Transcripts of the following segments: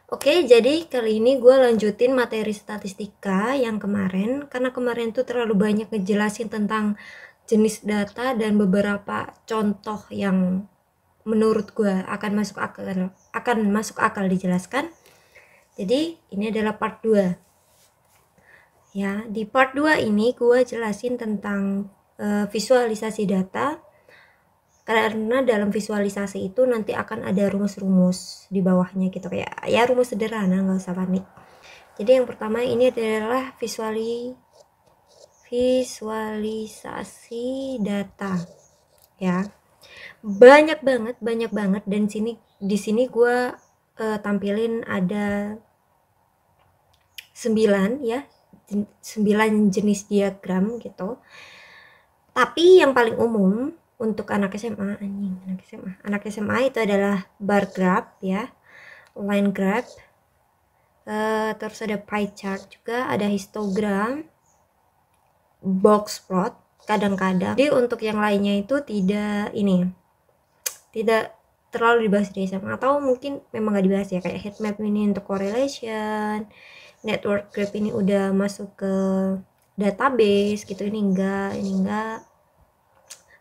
Oke, jadi kali ini gue lanjutin materi statistika yang kemarin, karena kemarin tuh terlalu banyak ngejelasin tentang jenis data dan beberapa contoh yang menurut gue akan masuk akal dijelaskan. Jadi ini adalah part 2. Ya, di part 2 ini gue jelasin tentang visualisasi data, karena dalam visualisasi itu nanti akan ada rumus-rumus di bawahnya gitu, kayak ya rumus sederhana, nggak usah panik. Jadi yang pertama ini adalah visualisasi data, ya. Banyak banget dan di sini gue tampilin ada 9 ya, 9 jenis diagram gitu. Tapi yang paling umum untuk anak SMA, anak SMA itu adalah bar graph ya, line graph, terus ada pie chart juga, ada histogram, box plot kadang-kadang. Jadi untuk yang lainnya itu tidak terlalu dibahas di SMA, atau mungkin memang gak dibahas ya, kayak heat map ini untuk correlation, network graph ini udah masuk ke database gitu, ini enggak,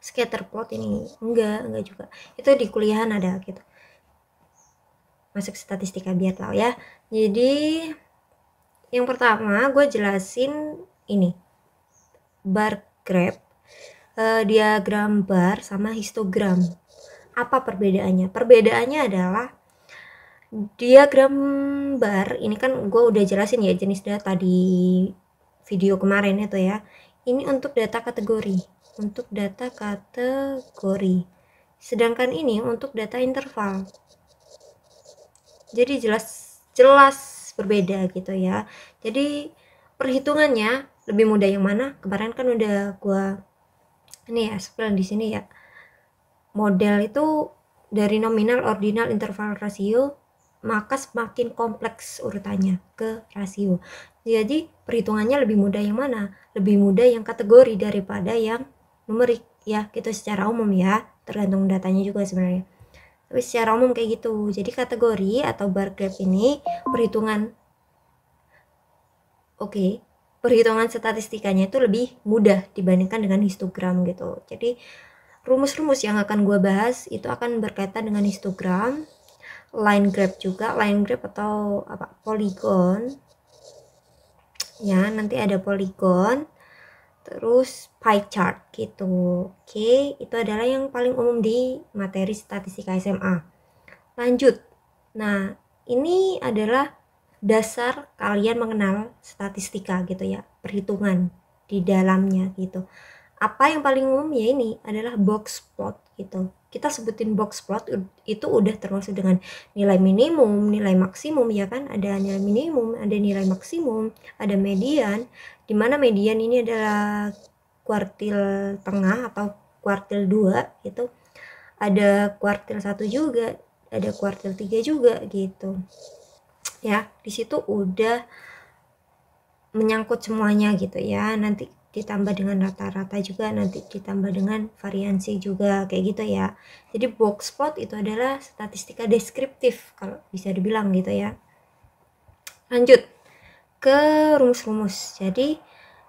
scatter plot ini enggak juga, itu di kuliahan ada gitu, masuk statistika biar tahu ya. Jadi yang pertama gue jelasin ini bar graph, diagram bar sama histogram. Apa perbedaannya? Perbedaannya adalah diagram bar ini kan gue udah jelasin ya jenis data di video kemarin itu ya. Ini untuk data kategori, sedangkan ini untuk data interval. Jadi jelas berbeda gitu ya. Jadi perhitungannya lebih mudah yang mana? Kemarin kan udah gua ini ya explain di sini ya. Model itu dari nominal, ordinal, interval, rasio, maka semakin kompleks urutannya ke rasio. Jadi perhitungannya lebih mudah yang mana? Lebih mudah yang kategori daripada yang numerik ya, gitu secara umum ya. Tergantung datanya juga sebenarnya. Tapi secara umum kayak gitu. Jadi kategori atau bar graph ini perhitungan statistikanya itu lebih mudah dibandingkan dengan histogram gitu. Jadi rumus-rumus yang akan gue bahas itu akan berkaitan dengan histogram, line graph juga, line graph atau polygon ya, nanti ada polygon, terus pie chart gitu. Oke, itu adalah yang paling umum di materi statistika SMA. Lanjut, nah ini adalah dasar kalian mengenal statistika gitu ya, perhitungan di dalamnya gitu. Apa yang paling umum ya ini adalah box plot gitu. Kita sebutin box plot itu udah termasuk dengan nilai minimum, nilai maksimum ya kan, ada nilai minimum, ada nilai maksimum, ada median, dimana median ini adalah kuartil tengah atau kuartil 2 gitu, ada kuartil 1 juga, ada kuartil 3 juga gitu ya. Di situ udah menyangkut semuanya gitu ya, nanti ditambah dengan rata-rata juga, nanti ditambah dengan variansi juga kayak gitu ya. Jadi box plot itu adalah statistika deskriptif kalau bisa dibilang gitu ya. Lanjut ke rumus-rumus. Jadi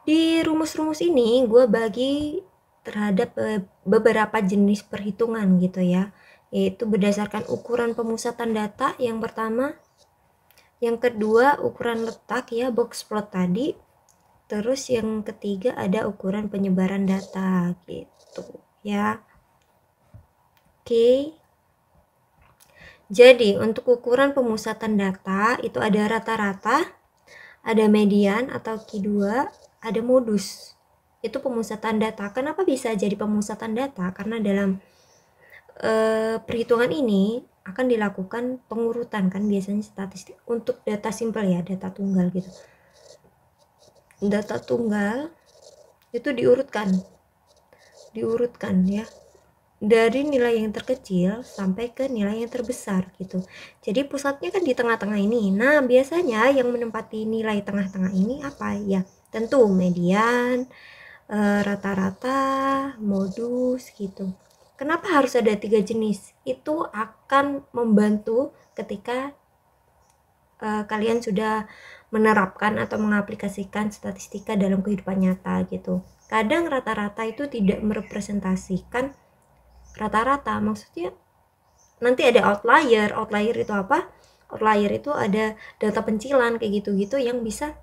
di rumus-rumus ini gue bagi terhadap beberapa jenis perhitungan gitu ya, yaitu berdasarkan ukuran pemusatan data yang pertama, yang kedua ukuran letak ya, box plot tadi, terus yang ketiga ada ukuran penyebaran data gitu ya. Oke, jadi untuk ukuran pemusatan data itu ada rata-rata, ada median atau Q2, ada modus. Itu pemusatan data. Kenapa bisa jadi pemusatan data? Karena dalam perhitungan ini akan dilakukan pengurutan kan, biasanya statistik untuk data simpel ya, data tunggal gitu. Data tunggal itu diurutkan ya, dari nilai yang terkecil sampai ke nilai yang terbesar gitu. Jadi pusatnya kan di tengah-tengah ini. Nah, biasanya yang menempati nilai tengah-tengah ini apa ya? Tentu median, rata-rata, modus gitu. Kenapa harus ada 3 jenis? Itu akan membantu ketika kalian sudah menerapkan atau mengaplikasikan statistika dalam kehidupan nyata gitu. Kadang rata-rata itu tidak merepresentasikan rata-rata, maksudnya nanti ada outlier. Outlier itu apa? Outlier itu ada data pencilan kayak gitu-gitu yang bisa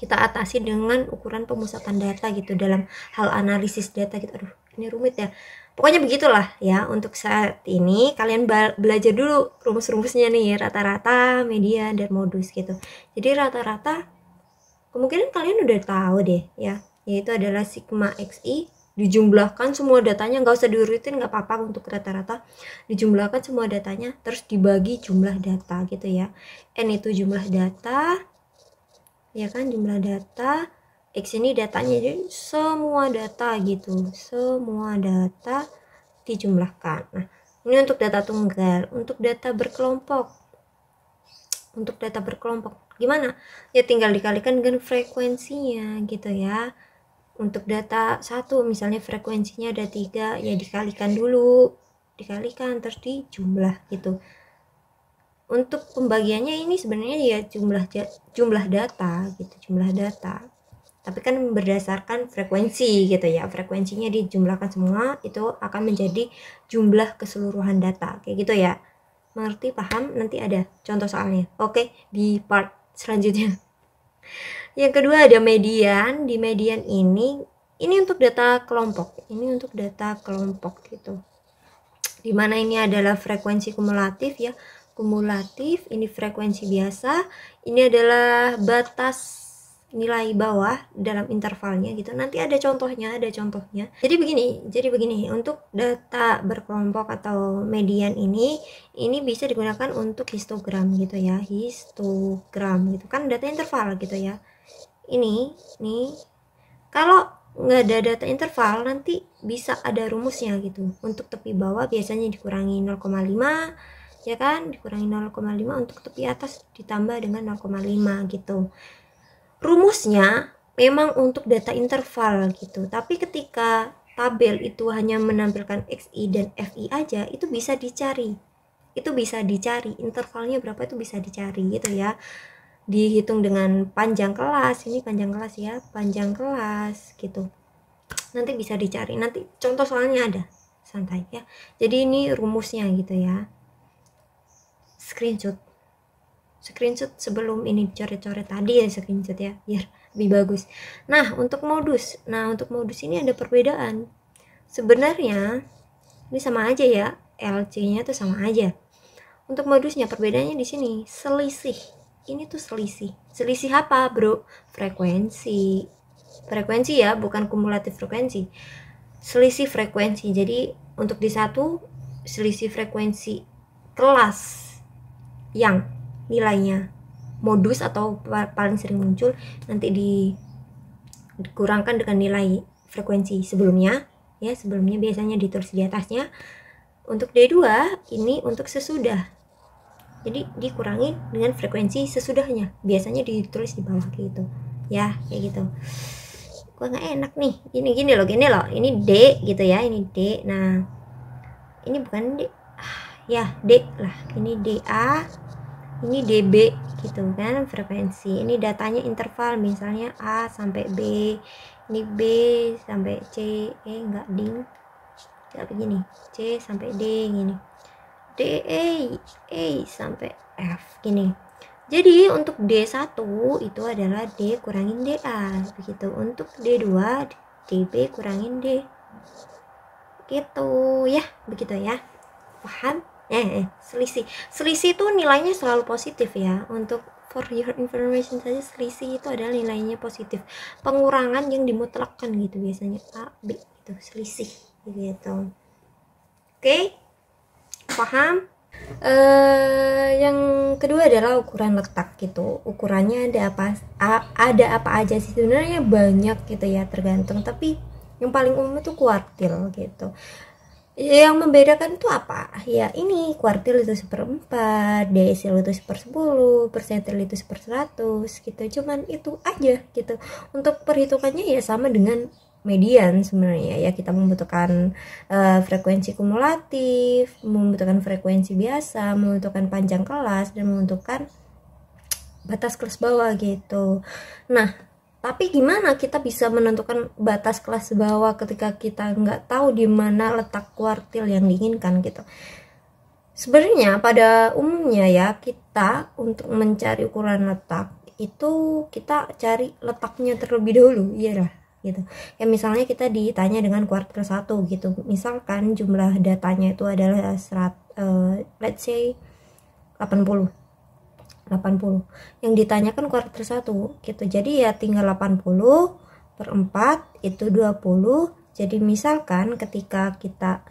kita atasi dengan ukuran pemusatan data gitu, dalam hal analisis data gitu. Aduh, ini rumit ya. Pokoknya begitulah ya. Untuk saat ini kalian belajar dulu rumus-rumusnya nih, rata-rata, median, dan modus gitu. Jadi rata-rata kemungkinan kalian udah tahu deh ya, yaitu adalah sigma xi dijumlahkan semua datanya, nggak usah diurutin, nggak apa-apa. Untuk rata-rata dijumlahkan semua datanya terus dibagi jumlah data gitu ya. N itu jumlah data ya kan, jumlah data. X ini datanya, jadi semua data gitu, semua data dijumlahkan. Nah, ini untuk data tunggal. Untuk data berkelompok, gimana ya, tinggal dikalikan dengan frekuensinya gitu ya. Untuk data satu misalnya frekuensinya ada 3, ya dikalikan dulu, dikalikan terus dijumlah gitu. Untuk pembagiannya ini sebenarnya ya jumlah data gitu, jumlah data, tapi kan berdasarkan frekuensi gitu ya. Frekuensinya dijumlahkan semua, itu akan menjadi jumlah keseluruhan data kayak gitu ya. Mengerti, paham? Nanti ada contoh soalnya. Oke, di part selanjutnya. Yang kedua ada median. Di median ini untuk data kelompok, ini untuk data kelompok gitu, dimana ini adalah frekuensi kumulatif ya, kumulatif. Ini frekuensi biasa, ini adalah batas nilai bawah dalam intervalnya gitu. Nanti ada contohnya, Jadi begini, untuk data berkelompok atau median ini bisa digunakan untuk histogram gitu ya, histogram gitu kan, data interval gitu ya. Ini nih, kalau nggak ada data interval nanti bisa ada rumusnya gitu. Untuk tepi bawah biasanya dikurangi 0,5 ya kan, dikurangi 0,5. Untuk tepi atas ditambah dengan 0,5 gitu. Rumusnya memang untuk data interval gitu, tapi ketika tabel itu hanya menampilkan XI dan FI aja, itu bisa dicari, intervalnya berapa itu bisa dicari gitu ya. Dihitung dengan panjang kelas, ini panjang kelas ya, panjang kelas gitu, nanti bisa dicari, nanti contoh soalnya ada, santai ya. Jadi ini rumusnya gitu ya, screenshot sebelum ini coret-coret tadi ya, screenshot ya biar lebih bagus. Nah untuk modus ini ada perbedaan sebenarnya, ini sama aja ya, LC nya tuh sama aja. Untuk modusnya perbedaannya di sini, selisih. Ini tuh selisih apa bro? Frekuensi ya, bukan kumulatif frekuensi, selisih frekuensi. Jadi untuk di satu selisih frekuensi kelas yang nilainya modus atau paling sering muncul, nanti dikurangkan dengan nilai frekuensi sebelumnya ya, biasanya ditulis di atasnya. Untuk D2 ini untuk sesudah, jadi dikurangi dengan frekuensi sesudahnya, biasanya ditulis di bawah gitu ya, kayak gitu. Gua nggak enak nih, gini loh, ini D gitu ya, ini D. Nah ini bukan D ya, D lah, ini DA, ini DB gitu kan, frekuensi. Ini datanya interval, misalnya A sampai B, ini B sampai C, enggak ding, enggak begini, C sampai D gini, D E sampai F gini. Jadi untuk D1 itu adalah D kurangin DA begitu. Untuk D2 DB kurangin D gitu ya, begitu ya, paham? Selisih itu nilainya selalu positif ya. Untuk for your information saja, selisih itu adalah nilainya positif. Pengurangan yang dimutlakkan gitu, biasanya A, B itu selisih gitu. Oke, paham? Yang kedua adalah ukuran letak gitu. Ukurannya ada apa aja sih sebenarnya, banyak gitu ya, tergantung. Tapi yang paling umum itu kuartil gitu. Yang membedakan itu apa? Ya ini kuartil itu 1/4, desil itu 1/10, persentil itu 1/100 gitu. Cuman itu aja gitu. Untuk perhitungannya ya sama dengan median sebenarnya ya. Kita membutuhkan frekuensi kumulatif, membutuhkan frekuensi biasa, membutuhkan panjang kelas, dan membutuhkan batas kelas bawah gitu. Nah, tapi gimana kita bisa menentukan batas kelas bawah ketika kita nggak tahu di mana letak kuartil yang diinginkan gitu. Sebenarnya pada umumnya ya, kita untuk mencari ukuran letak itu kita cari letaknya terlebih dahulu, iya lah gitu. Ya misalnya kita ditanya dengan kuartil 1 gitu. Misalkan jumlah datanya itu adalah let's say 80 yang ditanyakan kuartil 1 gitu. Jadi ya tinggal 80 per 4 itu 20. Jadi misalkan ketika kita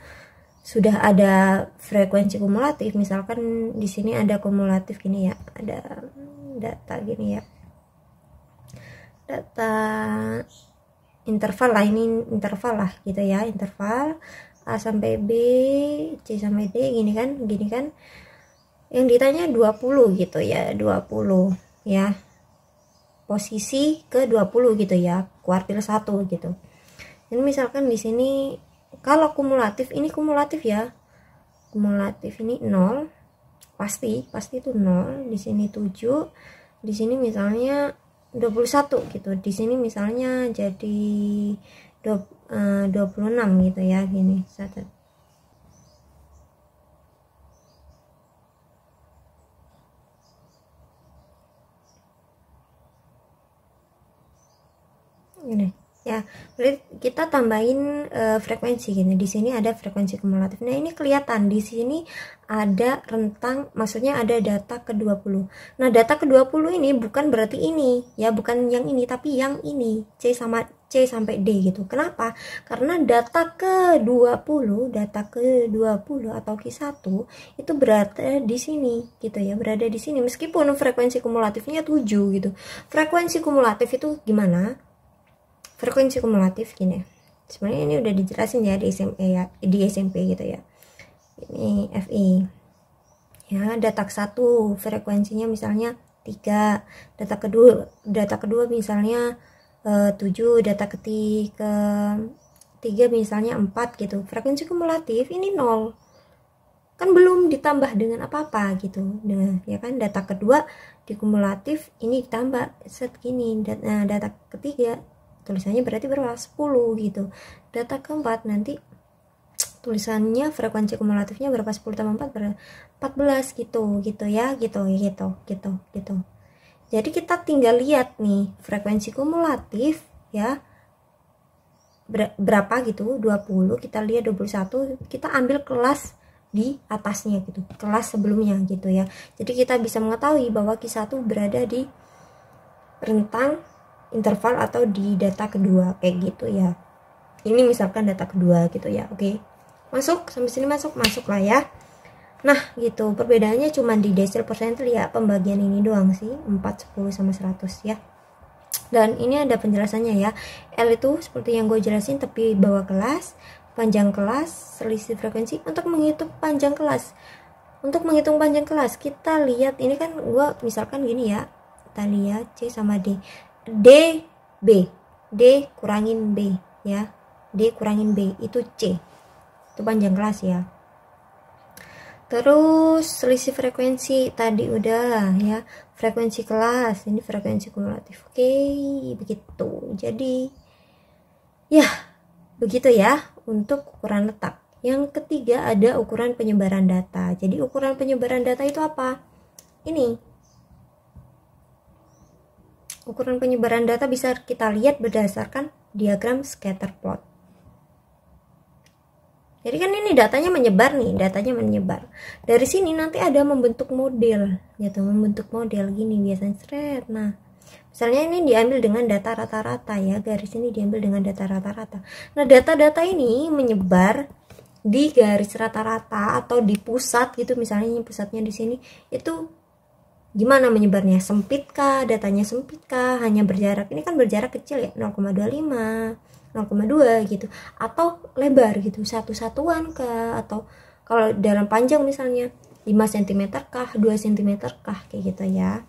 sudah ada frekuensi kumulatif, misalkan di sini ada kumulatif gini ya, ada data gini ya, data interval lah, ini interval lah gitu ya, interval A sampai B, C sampai D gini kan, yang ditanya 20 gitu ya, 20 ya, posisi ke 20 gitu ya, kuartil 1 gitu. Dan misalkan di sini kalau kumulatif, ini kumulatif ya, kumulatif ini 0, pasti itu 0, di sini 7, di sini misalnya 21 gitu, di sini misalnya jadi 26 gitu ya, gini satu. Ini ya, berarti kita tambahin frekuensi gini. Di sini ada frekuensi kumulatif. Nah, ini kelihatan di sini ada rentang, maksudnya ada data ke-20. Nah, data ke-20 ini bukan berarti ini ya, bukan yang ini, tapi yang ini, C sampai D gitu. Kenapa? Karena data ke-20 atau Q1 itu berada di sini gitu ya, berada di sini meskipun frekuensi kumulatifnya 7 gitu. Frekuensi kumulatif itu gimana? Frekuensi kumulatif gini, sebenarnya ini udah dijelasin ya di SMA ya, di SMP gitu ya. Ini FI ya, data ke-1 frekuensinya misalnya 3, data kedua misalnya 7, data ketiga misalnya 4 gitu. Frekuensi kumulatif ini 0, kan belum ditambah dengan apa-apa gitu. Nah ya kan, data kedua di kumulatif ini ditambah set gini. Nah, data ketiga tulisannya berarti berapa? 10 gitu. Data keempat nanti tulisannya frekuensi kumulatifnya berapa? 10 tambah 4 14 gitu ya, gitu. Jadi kita tinggal lihat nih frekuensi kumulatif ya berapa gitu, 20, kita lihat 21, kita ambil kelas di atasnya gitu, kelas sebelumnya gitu ya. Jadi kita bisa mengetahui bahwa Q1 berada di rentang interval atau di data kedua kayak gitu ya. Ini misalkan data kedua gitu ya. Oke, masuk sampai sini, masuk lah ya. Nah gitu, perbedaannya cuma di desil persentil ya, pembagian ini doang sih, 4, 10 sama 100 ya. Dan ini ada penjelasannya ya. L itu seperti yang gue jelasin, tepi bawah kelas, panjang kelas, selisih frekuensi. Untuk menghitung panjang kelas, kita lihat ini kan gue misalkan gini ya, kita lihat C sama D, D kurangin B ya, D kurangin B itu C, itu panjang kelas ya. Terus selisih frekuensi tadi udah ya, frekuensi kelas, ini frekuensi kumulatif. Oke, begitu. Jadi ya begitu ya untuk ukuran letak. Yang ketiga ada ukuran penyebaran data. Jadi ukuran penyebaran data itu apa? Ini ukuran penyebaran data bisa kita lihat berdasarkan diagram scatter plot. Jadi kan ini datanya menyebar nih, dari sini nanti ada membentuk model gitu, membentuk model gini biasanya seret. Nah misalnya ini diambil dengan data rata-rata ya, garis ini diambil dengan data rata-rata. Nah data-data ini menyebar di garis rata-rata atau di pusat gitu, misalnya ini pusatnya di sini, itu gimana menyebarnya? Sempit kah? Datanya sempit kah? Hanya berjarak, ini kan berjarak kecil ya, 0,25, 0,2 gitu, atau lebar gitu, satu satuan kah? Atau kalau dalam panjang misalnya 5 cm kah, 2 cm kah, kayak gitu ya.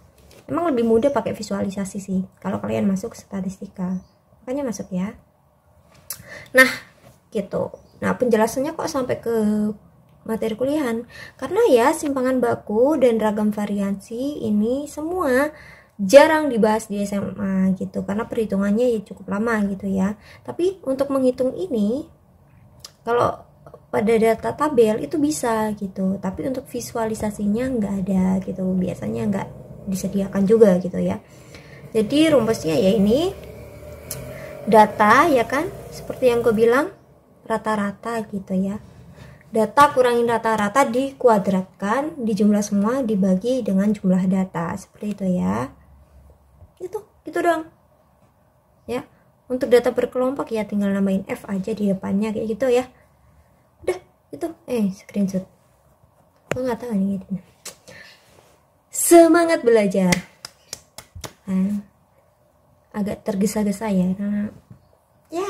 Emang lebih mudah pakai visualisasi sih kalau kalian masuk statistika, makanya masuk ya. Nah gitu. Nah penjelasannya kok sampai ke materi kuliahan. Karena ya simpangan baku dan ragam variansi ini semua jarang dibahas di SMA gitu, karena perhitungannya ya cukup lama gitu ya. Tapi untuk menghitung ini, kalau pada data tabel itu bisa gitu, tapi untuk visualisasinya nggak ada gitu, biasanya nggak disediakan juga gitu ya. Jadi rumusnya ya ini, data ya kan, seperti yang gue bilang, rata-rata gitu ya. Data kurangin rata-rata dikuadratkan, dijumlah semua dibagi dengan jumlah data, seperti itu ya. Itu dong ya. Untuk data berkelompok ya tinggal nambahin F aja di depannya kayak gitu ya. Udah itu screenshot. Gue nggak tahu nih. Semangat belajar. Agak tergesa-gesa ya karena ya